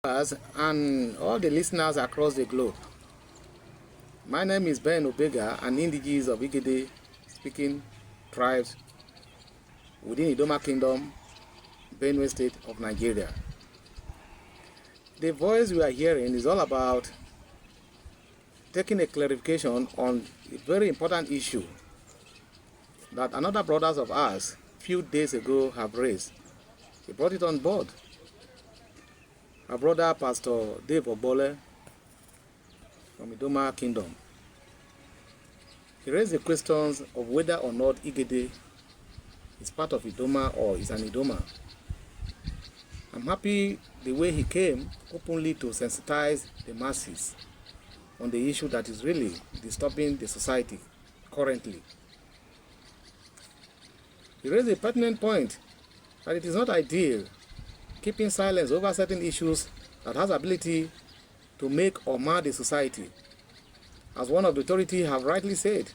Us and all the listeners across the globe. My name is Ben Obega, an indigenous of Igede speaking tribes within Idoma Kingdom, Benue State of Nigeria. The voice we are hearing is all about taking a clarification on a very important issue that another brothers of ours few days ago have raised. He brought it on board. Our brother Pastor Dave Obole from Idoma Kingdom. He raised the questions of whether or not Igede is part of Idoma or is an Idoma. I'm happy the way he came openly to sensitize the masses on the issue that is really disturbing the society currently. He raised a pertinent point that it is not ideal keeping silence over certain issues that has ability to make or mar the society. As one of the authorities have rightly said,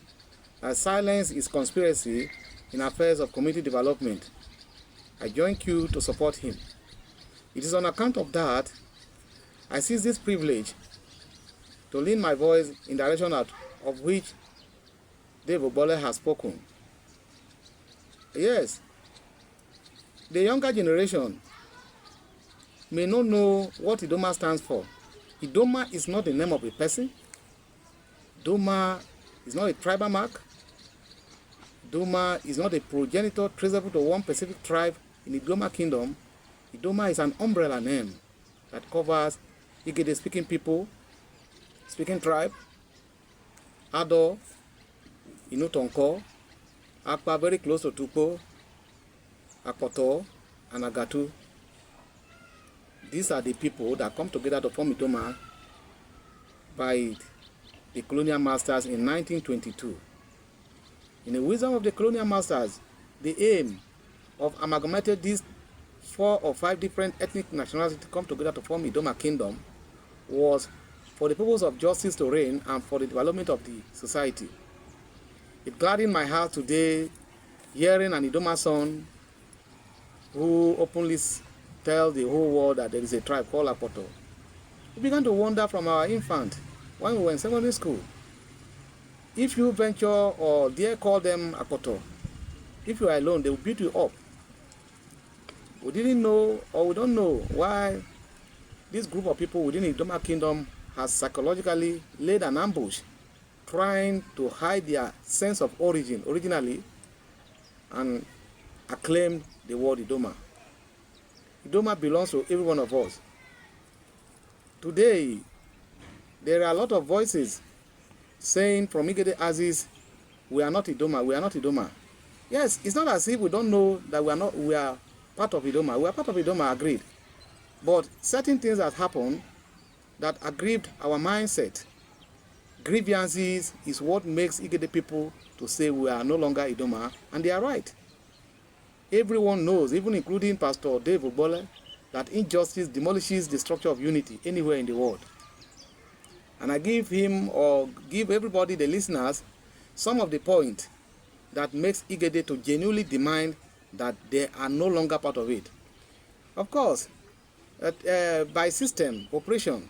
that silence is conspiracy in affairs of community development. I join queue to support him. It is on account of that I seize this privilege to lean my voice in the direction of which Dave Obole has spoken. Yes, the younger generation may not know what Idoma stands for. Idoma is not the name of a person. Idoma is not a tribal mark. Idoma is not a progenitor traceable to one specific tribe in Idoma Kingdom. Idoma is an umbrella name that covers Igede speaking people, speaking tribe, Ado, Inutonko, Akpa very close to Tupo, Akoto, and Agatu. These are the people that come together to form Idoma by the colonial masters in 1922. In the wisdom of the colonial masters, the aim of amalgamating these 4 or 5 different ethnic nationalities to come together to form Idoma Kingdom was for the purpose of justice to reign and for the development of the society. It gladdens my heart today hearing an Idoma son who openly tell the whole world that there is a tribe called Apoto. We began to wonder from our infant when we were in secondary school. If you venture or dare call them Apoto, if you are alone, they will beat you up. We didn't know, or we don't know, why this group of people within the Idoma Kingdom has psychologically laid an ambush trying to hide their sense of origin originally and acclaim the word Idoma. Idoma belongs to every one of us. Today, there are a lot of voices saying from Igede Aziz, we are not Idoma, we are not Idoma. Yes, it's not as if we don't know that we are part of Idoma. We are part of Idoma, agreed. But certain things that happened that aggrieved our mindset, grievances is what makes Igede people to say we are no longer Idoma, and they are right. Everyone knows, even including Pastor Dave Obole, that injustice demolishes the structure of unity anywhere in the world. And I give him, or give everybody, the listeners, some of the points that makes Igede to genuinely demand that they are no longer part of it. Of course, by system, operation,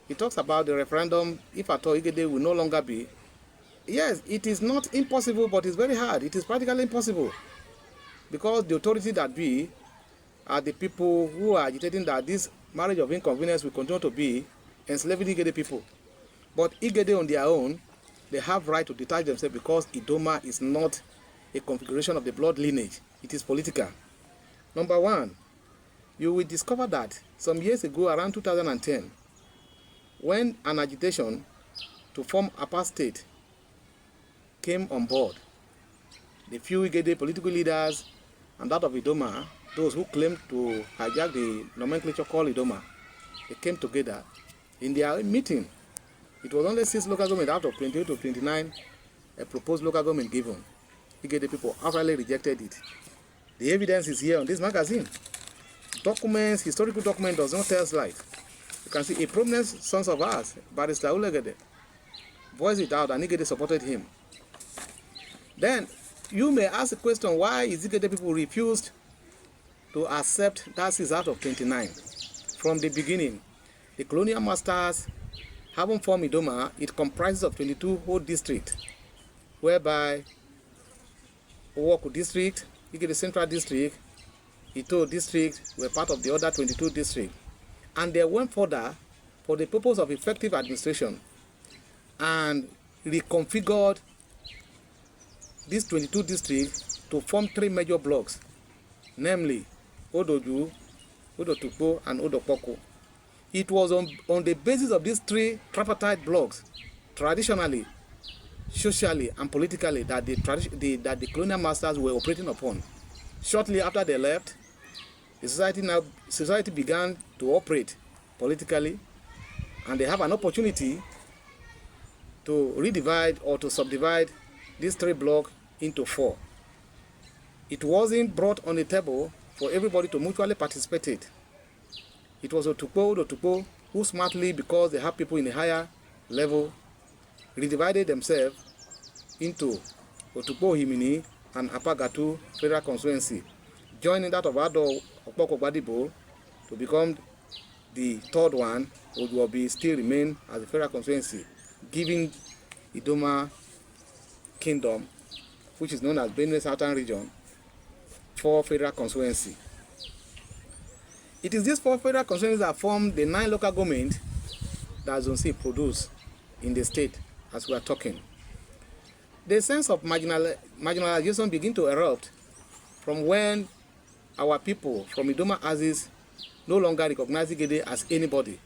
he talks about the referendum, if at all Igede will no longer be. Yes, it is not impossible, but it's very hard. It is practically impossible. Because the authority that be are the people who are agitating that this marriage of inconvenience will continue to be enslaving Igede people. But Igede on their own, they have right to detach themselves because Idoma is not a configuration of the blood lineage. It is political. Number 1, you will discover that some years ago, around 2010, when an agitation to form Apa State came on board, the few Igede political leaders and that of Idoma, those who claimed to hijack the nomenclature called Idoma, they came together in their meeting. It was only 6 local government out of 28 to 29 a proposed local government given. Igede people outrightly rejected it. The evidence is here on this magazine. Documents, historical document does not tell lies. You can see a prominent son of ours, Barrister Igede, voiced it out and Igede supported him. Then you may ask the question, why is Igede people refused to accept that 6 out of 29? from the beginning. The colonial masters having formed Idoma, it comprises of 22 whole districts, whereby Owoku district, Igede Central district, Ito district were part of the other 22 districts. And they went further for the purpose of effective administration and reconfigured these 22 districts to form 3 major blocks, namely Odoju, Odotukpo, and Odopoko. It was on the basis of these 3 tripartite blocks, traditionally, socially, and politically, that the colonial masters were operating upon. Shortly after they left, the society began to operate politically, and they have an opportunity to redivide or to subdivide these 3 blocks into 4. It wasn't brought on the table for everybody to mutually participate. It was Otukpo who smartly, because they have people in a higher level, redivided themselves into Otukpo Himini and Apagatu Federal Constituency, joining that of Ado Okpoko Gbadibo to become the 3rd one, which will still remain as a federal constituency, giving Idoma Kingdom, which is known as Benue Southern Region, 4 federal constituency. It is these 4 federal constituencies that form the 9 local governments that Zone C produce in the state as we are talking. The sense of marginalization begin to erupt from when our people from Idoma Axis no longer recognize Igede as anybody,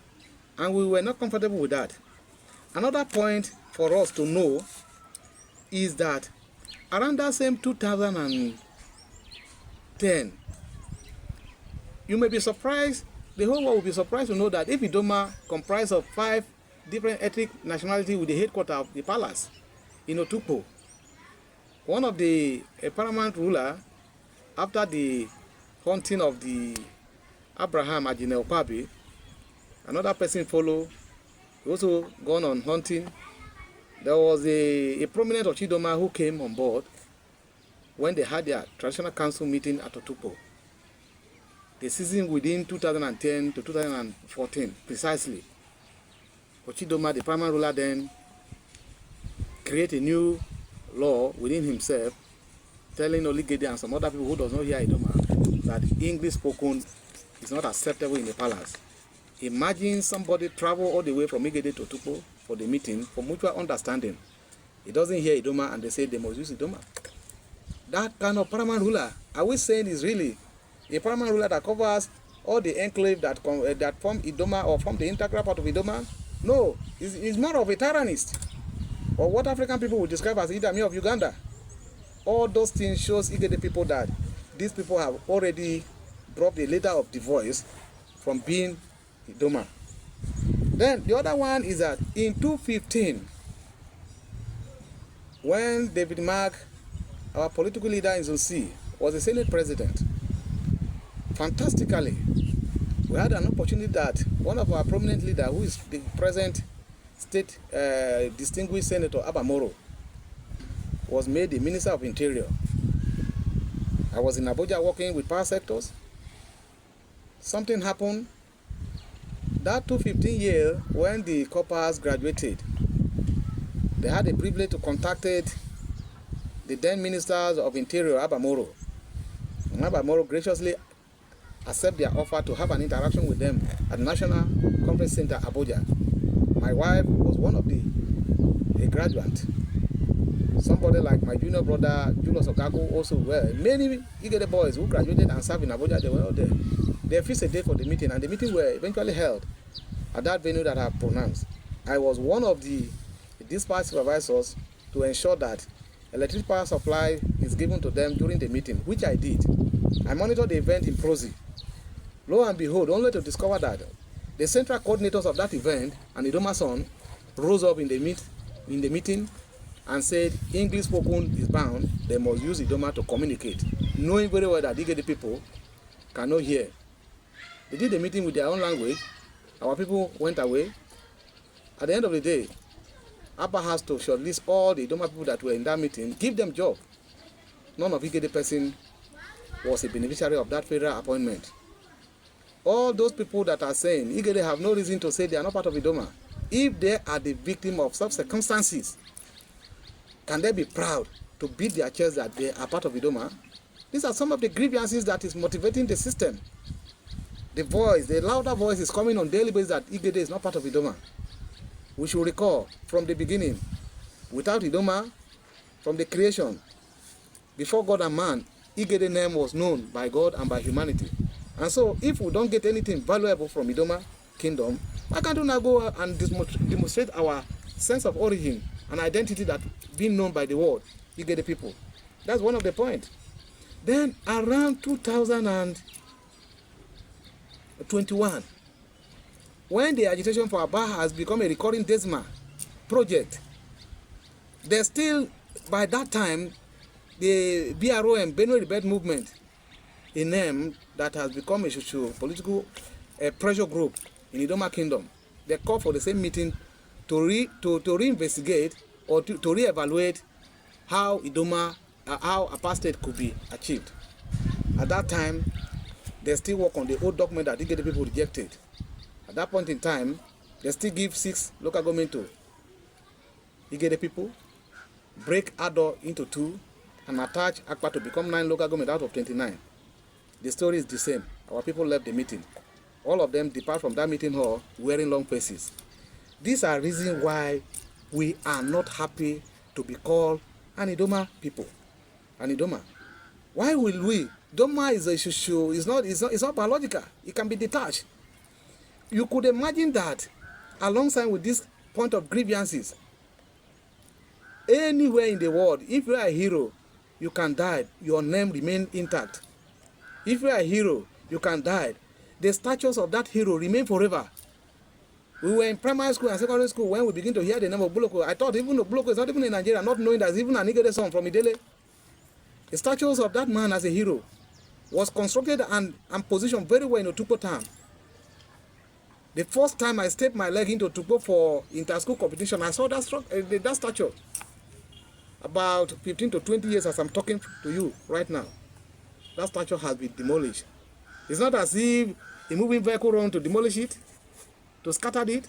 and we were not comfortable with that. Another point for us to know is that around that same 2010, you may be surprised, the whole world will be surprised to know that if Idoma comprised of 5 different ethnic nationalities with the headquarters of the palace in Otukpo, one of the paramount ruler, after the hunting of the Abraham Ajine Okabe, another person followed, also gone on hunting. There was a prominent Ochidoma who came on board when they had their traditional council meeting at Otukpo. The season within 2010 to 2014, precisely. Ochidoma, the paramount ruler, then created a new law within himself, telling Igede and some other people who does not hear Idoma that English spoken is not acceptable in the palace. Imagine somebody travel all the way from Igede to Otukpo for the meeting for mutual understanding. He doesn't hear Idoma and they say they must use Idoma. That kind of paramount ruler, are we saying is really a paramount ruler that covers all the enclave that form Idoma or form the integral part of Idoma? No, he's more of a tyrannist, or what African people would describe as Idami of Uganda. All those things shows Igede people that these people have already dropped a letter of divorce from being Idoma. Then the other one is that in 2015, when David Mark, our political leader in Zone C, was a Senate president, fantastically, we had an opportunity that one of our prominent leaders, who is the present state distinguished Senator Abamoro, was made the Minister of Interior. I was in Abuja working with power sectors. Something happened. That 2015 year, when the corpers graduated, they had a privilege to contact the then Ministers of Interior, Abamoro. And Abamoro graciously accepted their offer to have an interaction with them at the National Conference Center, Abuja. My wife was one of the graduates. Somebody like my junior brother, Julius Okaku, also were. Many Igede boys who graduated and served in Abuja, they were all there. They fixed a date for the meeting, and the meeting were eventually held at that venue that I have pronounced. I was one of the dispatch supervisors to ensure that electric power supply is given to them during the meeting, which I did. I monitored the event in Prozi. Lo and behold, only to discover that the central coordinators of that event and Idoma son rose up in the meeting and said English spoken is bound, they must use Idoma to communicate, knowing very well that Igede people cannot hear. They did the meeting with their own language. Our people went away. At the end of the day, Abba has to shortlist all the Idoma people that were in that meeting, give them job. None of Igede person was a beneficiary of that federal appointment. all those people that are saying Igede have no reason to say they are not part of Idoma, if they are the victim of such circumstances, can they be proud to beat their chest that they are part of Idoma? These are some of the grievances that is motivating the system. The voice, the louder voice is coming on daily basis that Igede is not part of Idoma. We should recall from the beginning, without Idoma, from the creation, before God and man, Igede name was known by God and by humanity. And so, if we don't get anything valuable from Idoma kingdom, why can't we now go and demonstrate our sense of origin and identity that being known by the world, Igede people? That's one of the points. Then, around 2021, when the agitation for Aba has become a recurring DESMA project, there's still, by that time, the BROM, Benue Rebel Movement, a name that has become a socio-political pressure group in Idoma Kingdom. They call for the same meeting to reinvestigate or to re-evaluate how Idoma, how apartheid could be achieved. At that time, they still work on the old document that Igede people rejected. At that point in time, they still give 6 local government to Igede people, break Ado into 2, and attach Akpa to become 9 local government out of 29. The story is the same. Our people left the meeting. All of them depart from that meeting hall wearing long faces. These are reasons why we are not happy to be called an Idoma people. An Idoma. Why will we? Idoma is a issue. It's not biological. It can be detached. You could imagine that alongside with this point of grievances, anywhere in the world, if you are a hero, you can die. Your name remain intact. If you are a hero, you can die. The statues of that hero remain forever. We were in primary school and secondary school when we begin to hear the name of Buloko. I thought even Buloko is not even in Nigeria, not knowing that it's even an Igede son from Idele. The statues of that man as a hero was constructed and positioned very well in Otukpo town. The first time I stepped my leg into Otukpo for inter-school competition, I saw that statue. About 15 to 20 years as I'm talking to you right now. That statue has been demolished. It's not as if a moving vehicle run to demolish it, to scatter it,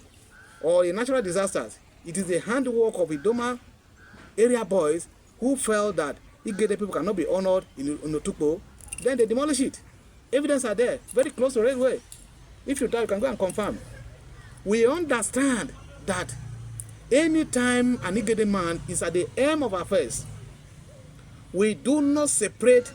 or a natural disaster. It is the handwork of Idoma area boys who felt that Igede people cannot be honored in Otukpo. Then they demolish it. Evidence are there, very close to railway. If you try, you can go and confirm. We understand that anytime an Igede man is at the aim of affairs, we do not separate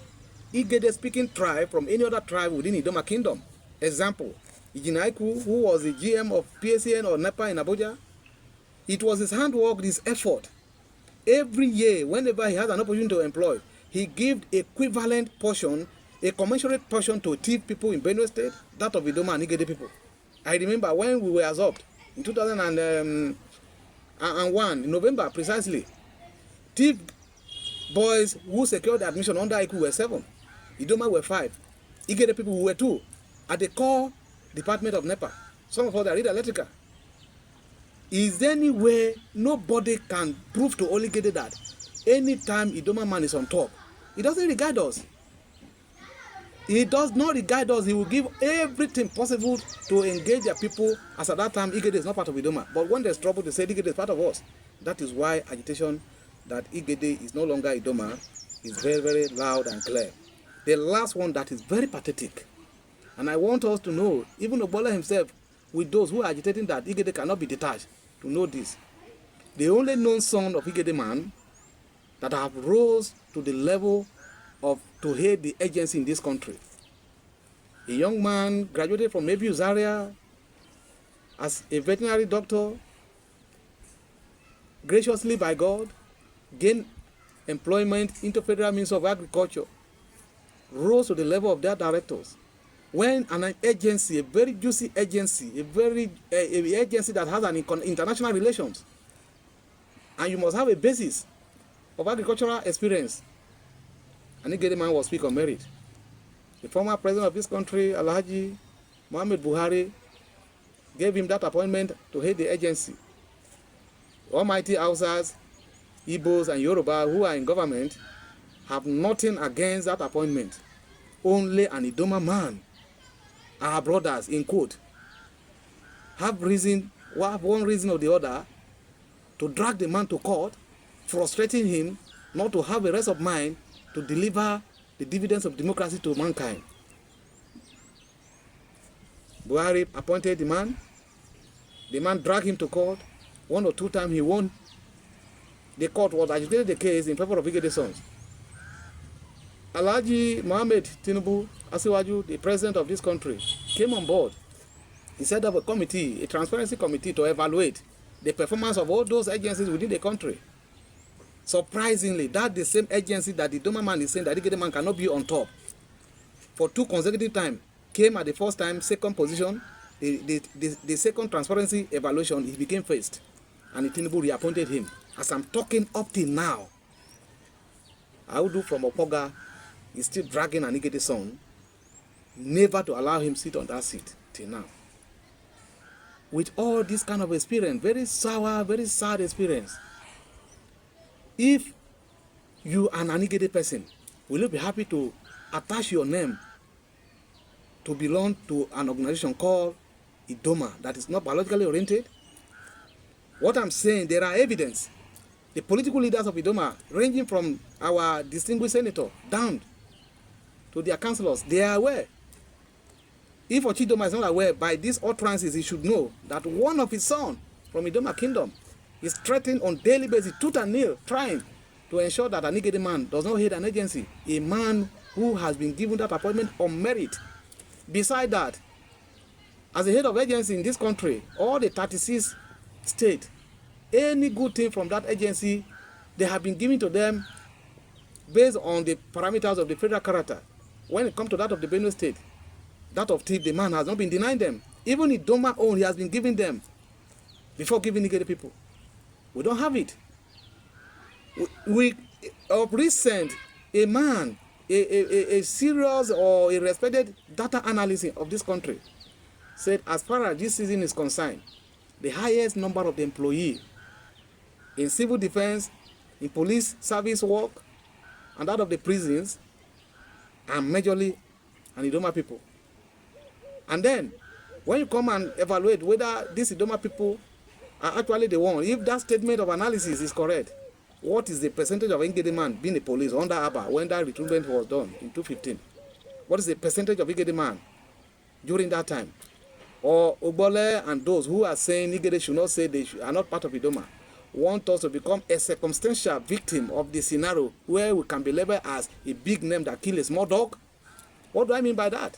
Igede speaking tribe from any other tribe within Idoma Kingdom. Example, Ijinaiku, who was the GM of PSN or NEPA in Abuja, it was his handwork, his effort. Every year, whenever he has an opportunity to employ, he gives equivalent portion, a commensurate portion to Tiv people in Benue State, that of Idoma and Igede people. I remember when we were absorbed in 2001, in November precisely, Tiv boys who secured admission under IQ were 7. Idoma were 5. Igede people were 2. At the core department of NEPA. Some of us are read electrical. Is there any way nobody can prove to only Igede that anytime Idoma man is on top, he doesn't regard us. He does not regard us. He will give everything possible to engage their people, as at that time Igede is not part of Idoma. But when there's trouble, they say Igede is part of us. That is why agitation that Igede is no longer Idoma is very, very loud and clear. The last one that is very pathetic, and I want us to know, even Obola himself, with those who are agitating that Igede cannot be detached, to know this. The only known son of Igede man that have rose to the level of to head the agency in this country. A young man graduated from maybe Zaria as a veterinary doctor, graciously by God, gained employment into Federal Ministry of Agriculture, rose to the level of their directors. When an agency, a very juicy agency, a agency that has an international relations, and you must have a basis of agricultural experience, and Igede man was speak on merit. The former president of this country, Alhaji Muhammad Buhari, gave him that appointment to head the agency. Almighty Hausas, Igbos, and Yoruba who are in government have nothing against that appointment. Only an Idoma man our brothers, in quote, have one reason or the other to drag the man to court, frustrating him not to have a rest of mind to deliver the dividends of democracy to mankind. Buhari appointed the man dragged him to court. 1 or 2 times he won. The court was agitated the case in favor of Igede's sons. Alhaji Mohammed Tinubu Asiwaju, the president of this country, came on board. He set up a committee, a transparency committee, to evaluate the performance of all those agencies within the country. Surprisingly, that's the same agency that the Idoma man is saying that Igede man cannot be on top. For 2 consecutive times, came at the first time, second position. The second transparency evaluation, he became first. And Tinubu reappointed him. As I'm talking up till now, Audu from Obega is still dragging an Igede son, never to allow him sit on that seat till now. With all this kind of experience, very sour, very sad experience, if you are an Igede person, will you be happy to attach your name to belong to an organization called Idoma that is not biologically oriented? What I'm saying, there are evidence. The political leaders of Idoma, ranging from our distinguished senator down to their councillors, they are aware. If Idoma is not aware, by these utterances, he should know that one of his sons from Idoma kingdom is threatened on daily basis, tooth and nail, trying to ensure that an Igede man does not head an agency, a man who has been given that appointment on merit. Besides that, as the head of agency in this country, all the 36 states, any good thing from that agency, they have been given to them based on the parameters of the federal character. When it comes to that of the Benue state, that of Tiv, the man has not been denying them. Even Idoma own, he has been giving them before giving Igede people. We don't have it. We of recent, a man, a serious or a respected data analyst of this country said, as far as this season is concerned, the highest number of the employees in civil defense, in police service work, and that of the prisons are majorly an Idoma people. And then, when you come and evaluate whether these Idoma people are actually the one, if that statement of analysis is correct, what is the percentage of Igede man being a police under Abba when that recruitment was done in 2015? What is the percentage of Igede man during that time? Or Obole and those who are saying Igede should not say they are not part of Idoma want us to become a circumstantial victim of the scenario where we can be labeled as a big name that kills a small dog? What do I mean by that?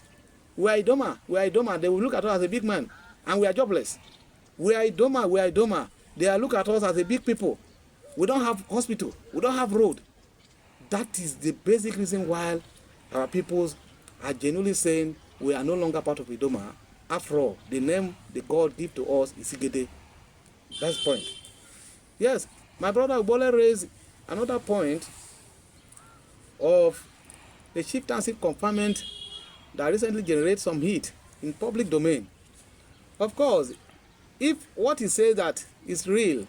We are Idoma. They will look at us as a big man, and we are jobless. We are Idoma. They will look at us as a big people. We don't have hospital. We don't have road. That is the basic reason why our peoples are genuinely saying we are no longer part of Idoma. After all, the name the God give to us is Igede. That's the point. Yes, my brother Ubole raised another point of the chieftaincy conferment that recently generated some heat in public domain. Of course, if what he says that is real,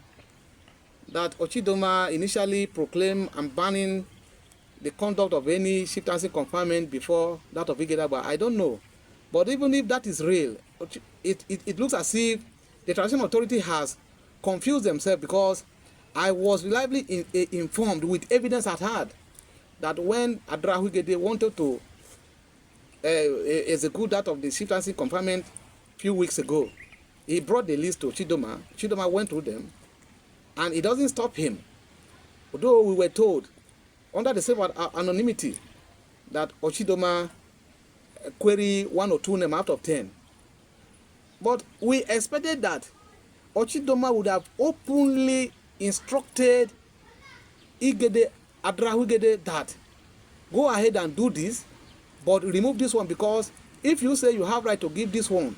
that Ochidoma initially proclaimed and banning the conduct of any chieftaincy conferment before that of Igede, but I don't know. But even if that is real, it looks as if the traditional authority has confused themselves, because I was reliably informed with evidence at hand that when Adrahu Igede wanted to execute that of the chieftaincy conferment a few weeks ago, he brought the list to Chidoma. Chidoma went through them, and it doesn't stop him. Although we were told, under the same anonymity, that Ochidoma query 1 or 2 names out of 10. But we expected that Ochidoma would have openly instructed Igede, Adrahu Igede, that go ahead and do this, but remove this one, because if you say you have right to give this one,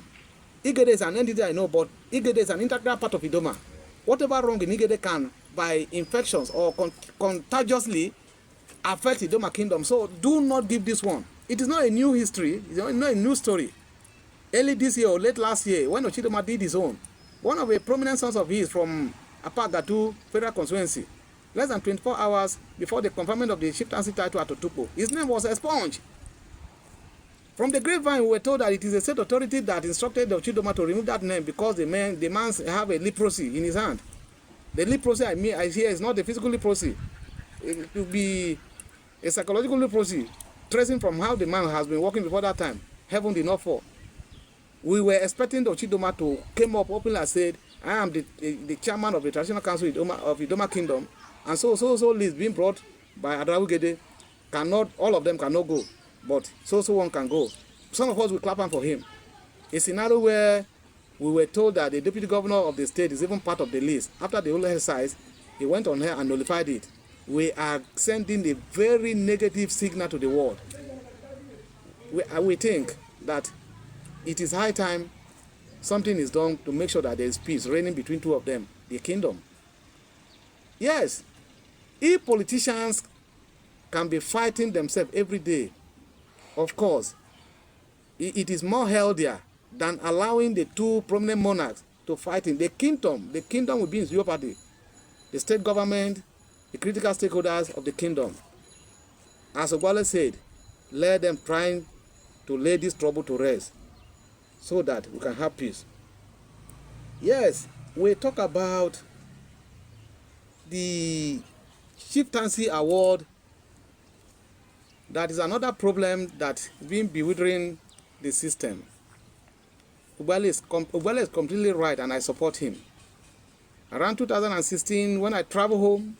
Igede is an entity I know, but Igede is an integral part of Idoma. Whatever wrong in Igede can, by infections or contagiously, affect Idoma kingdom. So do not give this one. It is not a new history. It's not a new story. Early this year or late last year, when Ochidoma did his own, one of the prominent sons of his from Apagatu Federal Constituency, less than 24 hours before the conferment of the chieftaincy title at Otukpo, his name was expunged. From the grapevine, we were told that it is a state authority that instructed the Idoma to remove that name because the man have a leprosy in his hand. The leprosy I hear is not a physical leprosy. It will be a psychological leprosy, tracing from how the man has been working before that time. Heaven did not fall. We were expecting the Idoma to come up openly and said, I am the chairman of the traditional council of Idoma Kingdom, and so list being brought by Igede, all of them cannot go, but so one can go. Some of us will clap for him. A scenario where we were told that the deputy governor of the state is even part of the list. After the whole exercise, he went on here and nullified it. We are sending a very negative signal to the world. We think that it is high time something is done to make sure that there is peace reigning between two of them, the kingdom. Yes, if politicians can be fighting themselves every day, of course, it is more healthier than allowing the two prominent monarchs to fight in the kingdom. The kingdom will be in jeopardy. The state government, the critical stakeholders of the kingdom. As Obega said, let them try to lay this trouble to rest so that we can have peace. Yes, we talk about the chieftaincy award. That is another problem that is being bewildering the system. Obega is completely right, and I support him. Around 2016, when I traveled home,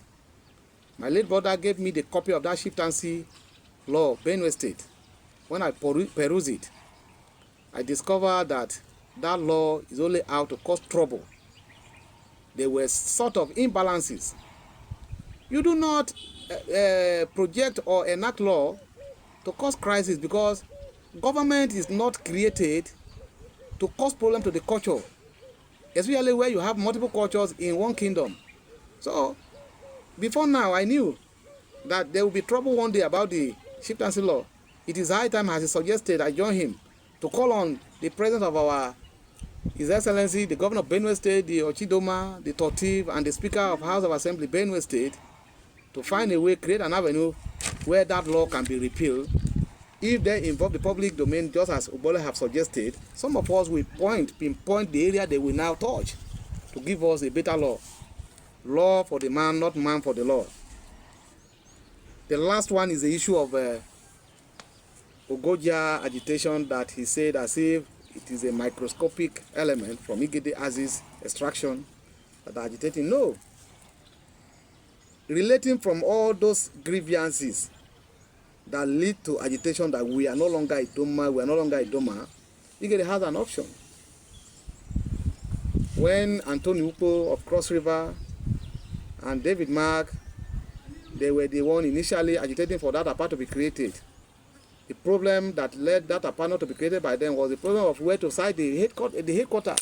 my late brother gave me the copy of that chieftaincy law of Benue State. When I perused it, I discovered that that law is only out to cause trouble. There were sort of imbalances. You do not project or enact law to cause crisis, because government is not created to cause problem to the culture, especially where you have multiple cultures in one kingdom. So, before now, I knew that there will be trouble one day about the chieftaincy law. It is high time, as he suggested, I join him to call on the president of His Excellency, the governor of Benue State, the Idoma, the Tortiv, and the Speaker of House of Assembly, Benue State, to find a way, create an avenue where that law can be repealed. If they involve the public domain, just as Obega have suggested, some of us will pinpoint the area they will now touch to give us a better law. Law for the man, not man for the law. The last one is the issue of Ogoja agitation, that he said as if it is a microscopic element from Igede Aziz extraction that are agitating. No. Relating from all those grievances that lead to agitation that we are no longer Idoma, Igede has an option. When Anthony Ukpo of Cross River and David Mark, they were the one initially agitating for that apart to be created. The problem that led that apart not to be created by them was the problem of where to site the headquarters.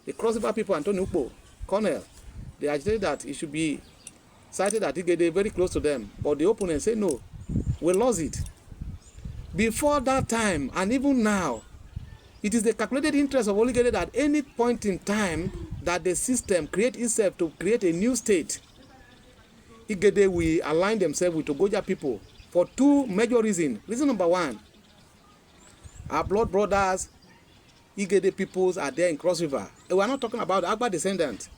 The Cross River people, Anthony Ukpo, Colonel, they agitated that it should be cited at Igede, very close to them. But the opponent said no. We lost it. Before that time, and even now, it is the calculated interest of Igede that any point in time that the system creates itself to create a new state, Igede will align themselves with Ogoja people for two major reasons. Reason number one, our blood brothers, Igede peoples, are there in Cross River. And we are not talking about Agba descendants.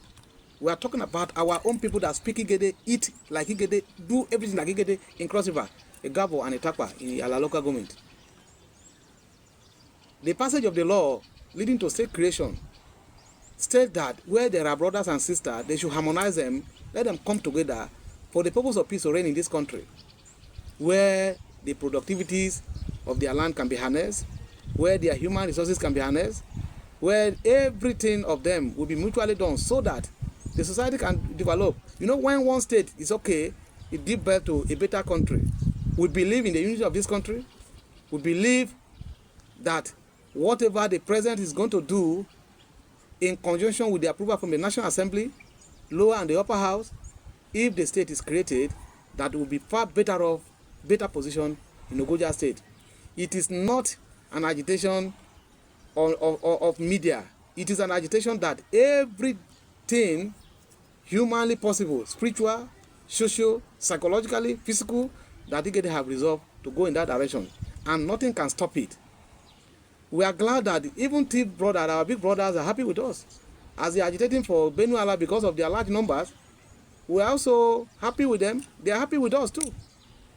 We are talking about our own people that speak Igede, eat like Igede, do everything like Igede in Cross River, a Gabo and a Takwa in our local government. The passage of the law leading to state creation states that where there are brothers and sisters, they should harmonize them, let them come together for the purpose of peace to reign in this country, where the productivities of their land can be harnessed, where their human resources can be harnessed, where everything of them will be mutually done so that the society can develop. You know, when one state is okay, it gives birth to a better country. We believe in the unity of this country. We believe that whatever the president is going to do, in conjunction with the approval from the National Assembly, lower and the upper house, if the state is created, that will be far better position in Ogoja State. It is not an agitation of media. It is an agitation that everything humanly possible, spiritual, social, psychologically, physical, that Igede have resolved to go in that direction. And nothing can stop it. We are glad that even thief brothers, our big brothers, are happy with us. As they are agitating for Benue because of their large numbers, we are also happy with them. They are happy with us too.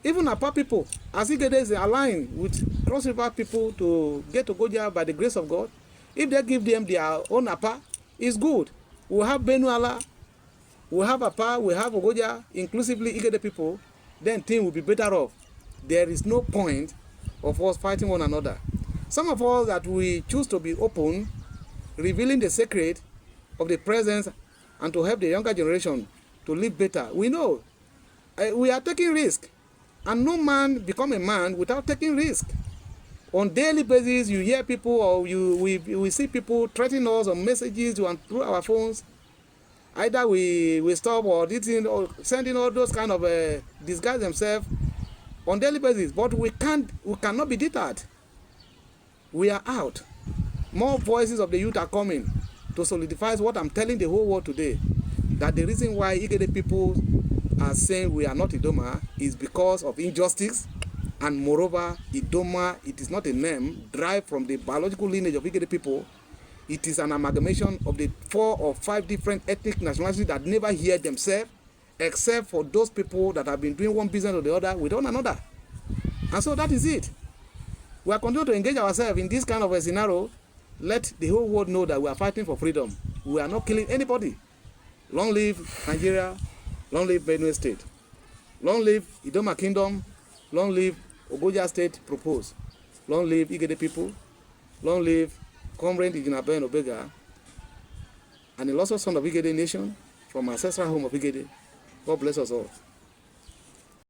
Even Apa people, as Igede is aligned with Cross River people to get to Goja by the grace of God, if they give them their own Apa, it's good. We'll have Benue, we'll have Apa, we'll have Ogoja, inclusively Igede people, then things will be better off. There is no point of us fighting one another. Some of us that we choose to be open, revealing the secret of the presence and to help the younger generation to live better. We know we are taking risk, and no man become a man without taking risk. On daily basis, you hear people or we see people threatening us on messages and through our phones. Either we stop or eating or sending all those kind of disguise themselves on daily basis. But we cannot be deterred. We are out. More voices of the youth are coming to solidify what I'm telling the whole world today. That the reason why Igede people are saying we are not Idoma is because of injustice, and moreover, Idoma, it is not a name derived from the biological lineage of Igede people. It is an amalgamation of the 4 or 5 different ethnic nationalities that never hear themselves, except for those people that have been doing one business or the other with one another. And so that is it. We are continuing to engage ourselves in this kind of a scenario. Let the whole world know that we are fighting for freedom. We are not killing anybody. Long live Nigeria. Long live Benue State. Long live Idoma Kingdom. Long live Ogoja State proposed. Long live Igede people. Long live Comrade Igede and Obega. And the lost son of Igede nation from ancestral home of Igede. God bless us all.